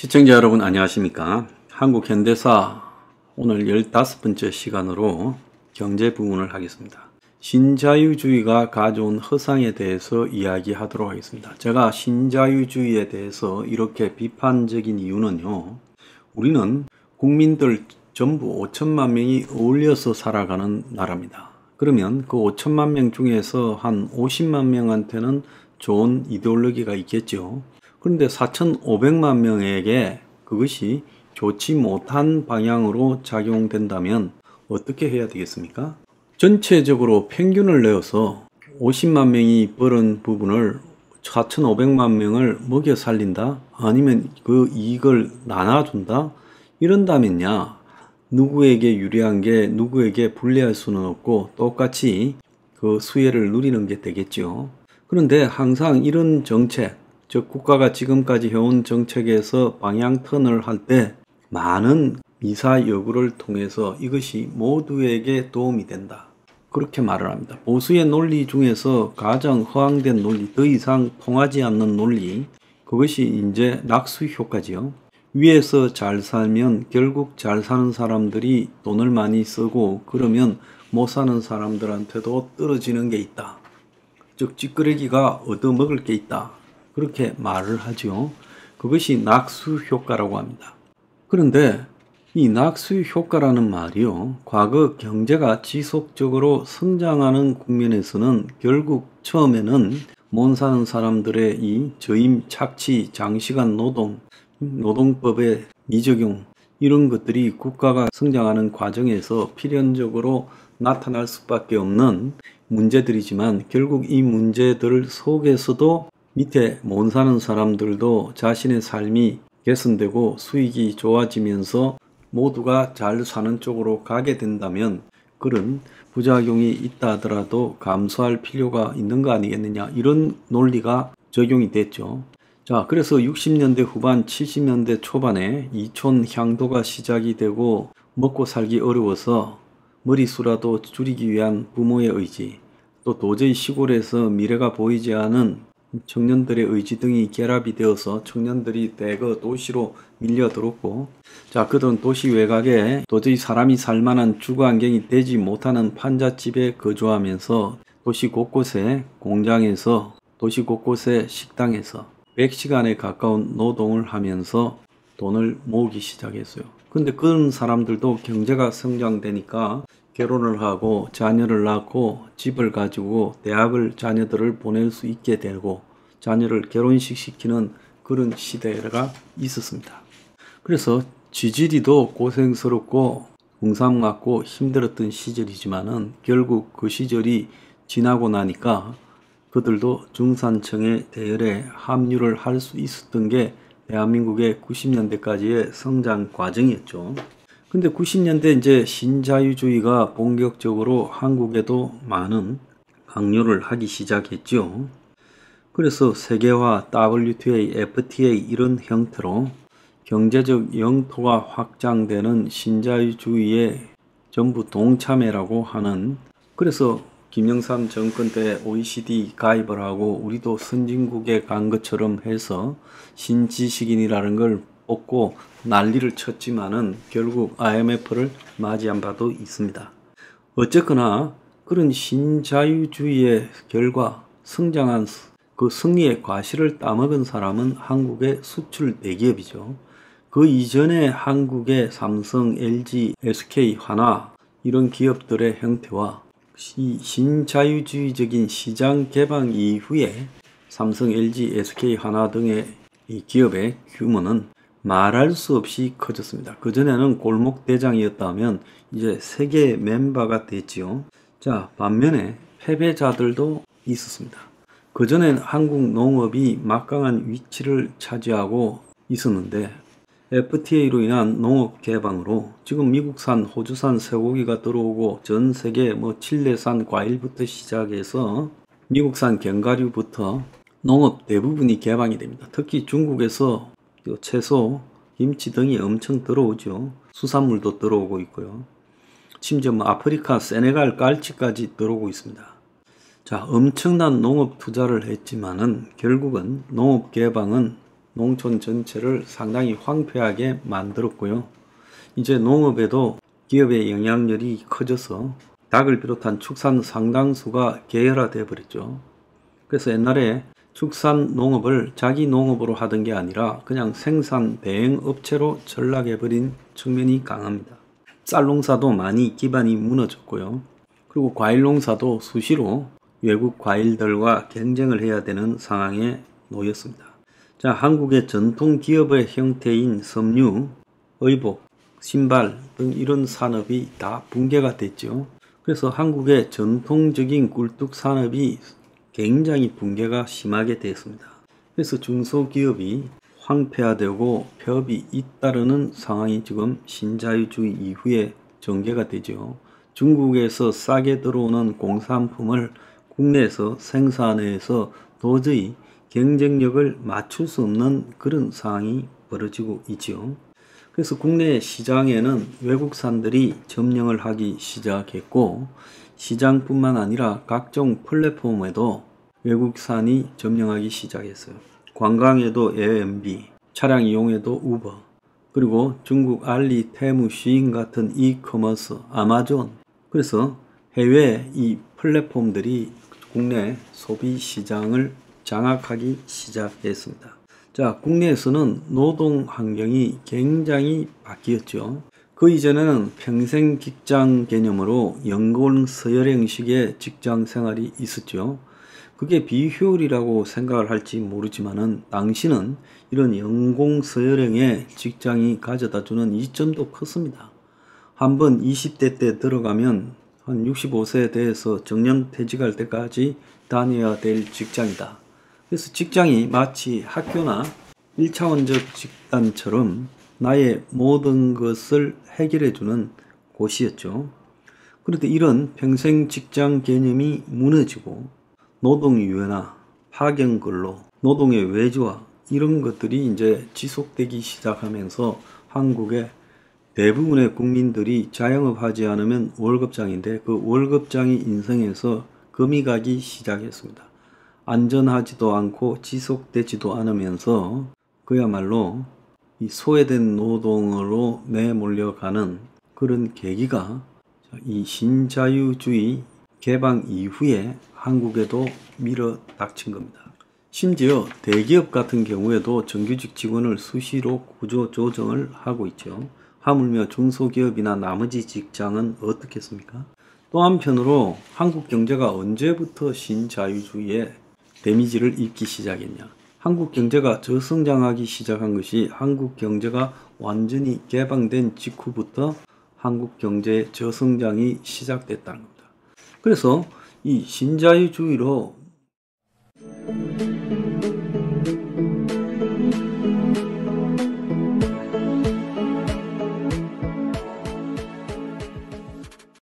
시청자 여러분 안녕하십니까? 한국 현대사 오늘 15번째 시간으로 경제 부분을 하겠습니다. 신자유주의가 가져온 허상에 대해서 이야기하도록 하겠습니다. 제가 신자유주의에 대해서 이렇게 비판적인 이유는요. 우리는 국민들 전부 5천만 명이 어울려서 살아가는 나라입니다. 그러면 그 5천만 명 중에서 한 50만 명한테는 좋은 이데올로기가 있겠죠. 그런데 4,500만 명에게 그것이 좋지 못한 방향으로 작용된다면 어떻게 해야 되겠습니까? 전체적으로 평균을 내어서 50만 명이 벌은 부분을 4,500만 명을 먹여 살린다? 아니면 그 이익을 나눠준다? 이런다면야 누구에게 유리한 게 누구에게 불리할 수는 없고 똑같이 그 수혜를 누리는 게 되겠죠. 그런데 항상 이런 정책, 즉 국가가 지금까지 해온 정책에서 방향턴을 할 때 많은 미사여구를 통해서 이것이 모두에게 도움이 된다. 그렇게 말을 합니다. 보수의 논리 중에서 가장 허황된 논리, 더 이상 통하지 않는 논리, 그것이 이제 낙수 효과지요. 위에서 잘 살면 결국 잘 사는 사람들이 돈을 많이 쓰고 그러면 못 사는 사람들한테도 떨어지는 게 있다. 즉 찌끄레기가 얻어먹을 게 있다. 그렇게 말을 하죠. 그것이 낙수 효과라고 합니다. 그런데 이 낙수 효과라는 말이요. 과거 경제가 지속적으로 성장하는 국면에서는 결국 처음에는 못 사는 사람들의 이 저임, 착취, 장시간 노동, 노동법의 미적용 이런 것들이 국가가 성장하는 과정에서 필연적으로 나타날 수밖에 없는 문제들이지만 결국 이 문제들 속에서도 밑에 못 사는 사람들도 자신의 삶이 개선되고 수익이 좋아지면서 모두가 잘 사는 쪽으로 가게 된다면 그런 부작용이 있다 하더라도 감수할 필요가 있는 거 아니겠느냐 이런 논리가 적용이 됐죠. 자, 그래서 60년대 후반 70년대 초반에 이촌 향도가 시작이 되고 먹고 살기 어려워서 머리수라도 줄이기 위한 부모의 의지, 또 도저히 시골에서 미래가 보이지 않은 청년들의 의지 등이 결합이 되어서 청년들이 대거 도시로 밀려들었고, 자, 그들은 도시 외곽에 도저히 사람이 살만한 주거 환경이 되지 못하는 판잣집에 거주하면서 도시 곳곳에 공장에서 도시 곳곳에 식당에서 100시간에 가까운 노동을 하면서 돈을 모으기 시작했어요. 근데 그런 사람들도 경제가 성장되니까 결혼을 하고 자녀를 낳고 집을 가지고 대학을 자녀들을 보낼 수 있게 되고 자녀를 결혼식 시키는 그런 시대가 있었습니다. 그래서 지지리도 고생스럽고 공삼 같고 힘들었던 시절이지만은 결국 그 시절이 지나고 나니까 그들도 중산층의 대열에 합류를 할 수 있었던 게 대한민국의 90년대까지의 성장 과정이었죠. 근데 90년대 이제 신자유주의가 본격적으로 한국에도 많은 강요를 하기 시작했죠. 그래서 세계화, WTA, FTA 이런 형태로 경제적 영토가 확장되는 신자유주의에 전부 동참해라고 하는, 그래서 김영삼 정권 때 OECD 가입을 하고 우리도 선진국에 간 것처럼 해서 신지식인이라는 걸 뽑고 난리를 쳤지만은 결국 IMF를 맞이한 바도 있습니다. 어쨌거나 그런 신자유주의의 결과 성장한 그 승리의 과실을 따먹은 사람은 한국의 수출 대기업이죠. 그 이전에 한국의 삼성, LG, SK, 하나 이런 기업들의 형태와 신자유주의적인 시장 개방 이후에 삼성, LG, SK, 하나 등의 이 기업의 규모는 말할 수 없이 커졌습니다. 그전에는 골목 대장이었다면 이제 세계 멤버가 됐지요. 자, 반면에 패배자들도 있었습니다. 그전엔 한국 농업이 막강한 위치를 차지하고 있었는데 FTA로 인한 농업 개방으로 지금 미국산, 호주산 쇠고기가 들어오고 전 세계 칠레산 과일부터 시작해서 미국산 견과류부터 농업 대부분이 개방이 됩니다. 특히 중국에서 채소, 김치 등이 엄청 들어오죠. 수산물도 들어오고 있고요. 심지어 아프리카, 세네갈, 깔치까지 들어오고 있습니다. 자, 엄청난 농업 투자를 했지만은 결국은 농업 개방은 농촌 전체를 상당히 황폐하게 만들었고요. 이제 농업에도 기업의 영향력이 커져서 닭을 비롯한 축산 상당수가 계열화되어 버렸죠. 그래서 옛날에 축산 농업을 자기 농업으로 하던 게 아니라 그냥 생산 대행 업체로 전락해버린 측면이 강합니다. 쌀 농사도 많이 기반이 무너졌고요. 그리고 과일 농사도 수시로 외국 과일들과 경쟁을 해야 되는 상황에 놓였습니다. 자, 한국의 전통 기업의 형태인 섬유, 의복, 신발 등 이런 산업이 다 붕괴가 됐죠. 그래서 한국의 전통적인 꿀뚝 산업이 굉장히 붕괴가 심하게 되었습니다. 그래서 중소기업이 황폐화되고 폐업이 잇따르는 상황이 지금 신자유주의 이후에 전개가 되죠. 중국에서 싸게 들어오는 공산품을 국내에서 생산해서 도저히 경쟁력을 맞출 수 없는 그런 상황이 벌어지고 있지요. 그래서 국내 시장에는 외국산들이 점령을 하기 시작했고, 시장뿐만 아니라 각종 플랫폼에도 외국산이 점령하기 시작했어요. 관광에도 에어비앤비, 차량 이용에도 우버, 그리고 중국 알리, 테무, 쉬인 같은 이커머스, 아마존. 그래서 해외 이 플랫폼들이 국내 소비 시장을 장악하기 시작했습니다. 자, 국내에서는 노동 환경이 굉장히 바뀌었죠. 그 이전에는 평생 직장 개념으로 연공 서열형식의 직장 생활이 있었죠. 그게 비효율이라고 생각을 할지 모르지만은 당시는 이런 연공 서열형의 직장이 가져다 주는 이점도 컸습니다. 한번 20대 때 들어가면 한 65세에 대해서 정년퇴직할 때까지 다녀야 될 직장이다. 그래서 직장이 마치 학교나 1차원적 집단처럼 나의 모든 것을 해결해주는 곳이었죠. 그런데 이런 평생 직장 개념이 무너지고 노동유연화, 파견근로, 노동의 외주화 이런 것들이 이제 지속되기 시작하면서 한국의 대부분의 국민들이 자영업하지 않으면 월급장인데 그 월급장이 인생에서 금이 가기 시작했습니다. 안전하지도 않고 지속되지도 않으면서 그야말로 이 소외된 노동으로 내몰려가는 그런 계기가 이 신자유주의 개방 이후에 한국에도 밀어 닥친 겁니다. 심지어 대기업 같은 경우에도 정규직 직원을 수시로 구조 조정을 하고 있죠. 하물며 중소기업이나 나머지 직장은 어떻겠습니까? 또 한편으로 한국 경제가 언제부터 신자유주의에 데미지를 입기 시작했냐? 한국 경제가 저성장하기 시작한 것이 한국 경제가 완전히 개방된 직후부터 한국 경제의 저성장이 시작됐다는 겁니다. 그래서 이 신자유주의로